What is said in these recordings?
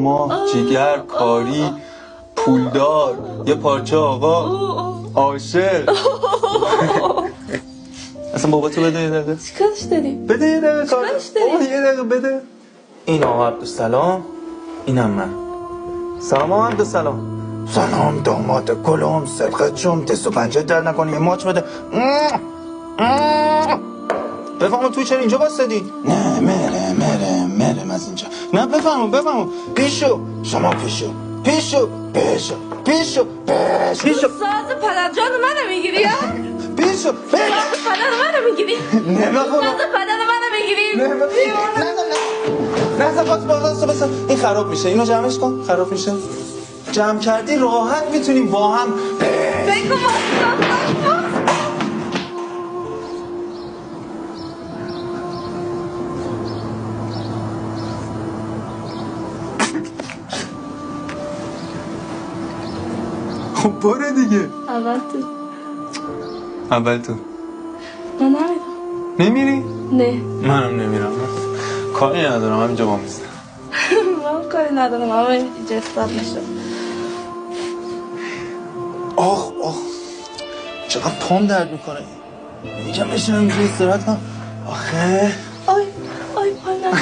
ما جیگر کاری پولدار یه پارچه آقا عاشق. اصلا بابا تو بده یه دقیقه. چیکارش داری؟ بده یه دقیقه کار. داری؟ یه دقیقه بده. این آقا عبدالسلام، اینم من. سلام آقا عبدالسلام. سلام داماد گلم صدقت جم دست و پنجه در نکنی یه ماچ بده. بفهمم توی چرا اینجا بستدی؟ نه مرم از اینجا. نه بفهمم پیشو شما پیشو ساز پدرجان منو میگیری ها؟ پیشو ساز پدر منو میگیری؟ نمیخونم ساز پدر منو میگیری؟ نه بس این خراب میشه، اینو جمعش کن. خراب میشه. جمع کردی راحت میتونیم با هم فکر کن خب برو دیگه. اول تو من نمیرم. نمیری؟ نه منم نمیرم. کاری ندارم همینجا با میستم. من کاری ندارم. همه اینجا استاد میشه. آخ چقدر پام درد میکنه. اینجا بشینم اینجا استراحت کنم. آخه آی پای ندارم.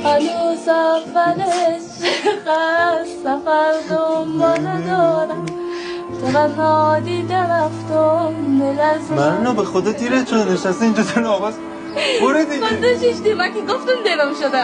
هنوز اولش سفر دنبال دارم چقدر نادیده رفتم دل از من به خدا دیرت شده نشسته اینجا سر آواز. برو دیگه. من دو شیش دیر من که گفتم دلم شده.